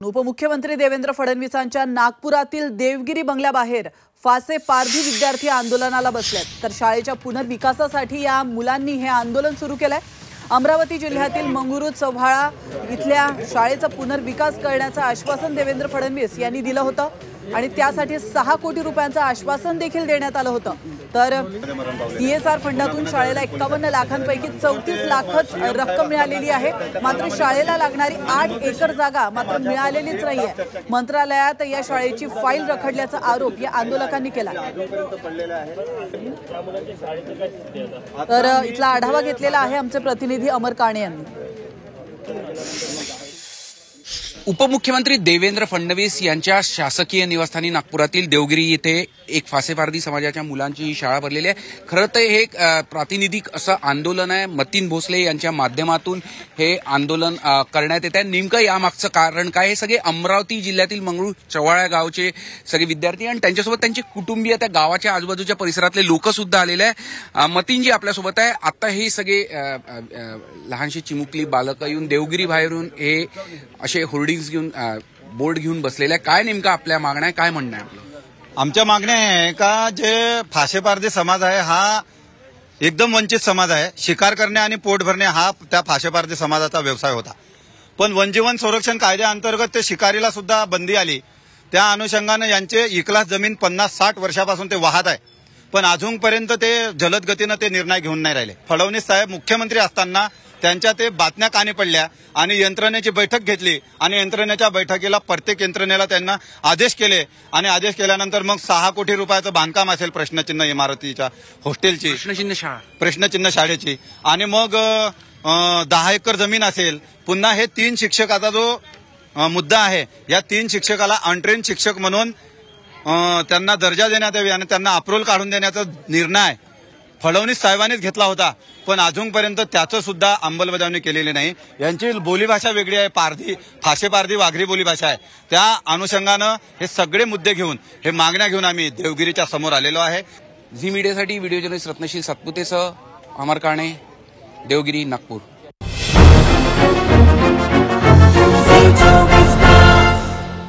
उपमुख्यमंत्री देवेंद्र फडणवीसांच्या नागपुरातील देवगिरी बंगल्याबाहेर फासे पारधी विद्यार्थी आंदोलनाला बसलेत। तर शाळेच्या पुनर्विकासासाठी या मुलांनी हे आंदोलन सुरू केलंय। अमरावती जिल्ह्यातील मंगरुळ चव्हाळा इथल्या शाळेचा पुनर्विकास करण्याचं आश्वासन देवेंद्र फडणवीस यांनी दिलं होतं आणि त्यासाठी 6 कोटी रुपयांचं आश्वासन देखील देण्यात आलं होतं। तर सीएसआर फंडातून शाळेला 51 लाखांपैकी 34 लाखच रक्कम मिळालेली आहे। मात्र शाळेला लागणारी 8 एकर जागा मात्र मिळालेलीच नाहीये। मंत्रालयात या शाळेची फाईल रखडल्याचा आरोप या आंदोलकांनी केला। तर इथला आढावा घेतलेला आहे आमचे प्रतिनिधी अमर काणे यांनी। उपमुख्यमंत्री देवेंद्र फडणवीस यांच्या शासकीय निवासस्थानी नागपुरातील देवगिरी येथे एक फासेपारधी समाजाच्या मुलांची ही शाळा भरलेली आहे। खरं तर हे एक प्रातिनिधिक असं आंदोलन आहे। मतीन भोसले यांच्या माध्यमातून हे आंदोलन करण्यात येत आहे। नेमकं यामागचं कारण काय? हे सगळे अमरावती जिल्ह्यातील मंगरुळ चव्हाळा गावचे सगळे विद्यार्थी आणि त्यांच्यासोबत त्यांचे कुटुंबीय त्या गावाच्या आजूबाजूच्या परिसरातले लोक सुद्धा आलेले आहे। मतीनजी आपल्यासोबत आहे। आता हे सगळे लहानशी चिमुकली बालकं येऊन देवगिरी बाहेरून हे असे होर्डिंग्स घेऊन बोर्ड घेऊन बसलेले आहे। काय नेमकं आपल्या मागण्या आहे, काय म्हणणं आहे आपलं? आमच्या मागण्या आहे का जे फासेपारधी समाज आहे हा एकदम वंचित समाज आहे। शिकार करणे आणि पोट भरणे हा त्या फासेपारधी समाजाचा व्यवसाय होता। पण वनजीवन संरक्षण कायद्याअंतर्गत ते शिकारीला सुद्धा बंदी आली। त्या अनुषंगाने यांचे इकलास जमीन 50-60 वर्षापासून ते वाहत आहे, पण अजूनपर्यंत ते जलद गतीनं ते निर्णय घेऊन नाही राहिले। फडणवीस साहेब मुख्यमंत्री असताना त्यांच्या ते बातम्या कानी पडल्या आणि यंत्रणेची बैठक घेतली आणि यंत्रणेच्या बैठकीला प्रत्येक यंत्रणेला त्यांना आदेश केले आणि आदेश केल्यानंतर मग 6 कोटी रुपयाचं बांधकाम असेल प्रश्नचिन्ह इमारतीच्या हॉस्टेलची प्रश्नचिन्ह शाळेची आणि मग 10 एकर जमीन असेल। पुन्हा हे 3 शिक्षकाचा जो मुद्दा आहे, या 3 शिक्षकाला अनट्रेन शिक्षक म्हणून त्यांना दर्जा देण्यात यावी आणि त्यांना अप्रूव्हल काढून देण्याचा निर्णय फडणवीस साहेबांनीच घेतला होता, पण अजूनपर्यंत त्याचं सुद्धा अंमलबजावणी केलेली नाही। यांची बोलीभाषा वेगळी आहे, फासेपारधी वाघरी बोलीभाषा आहे। त्या अनुषंगानं हे सगळे मुद्दे घेऊन हे मागण्या घेऊन आम्ही देवगिरीच्या समोर आलेलो आहे। झी मीडियासाठी व्हिडिओ जर्नलिस्ट रत्नशील सातपुतेसह अमर काणे, देवगिरी, नागपूर।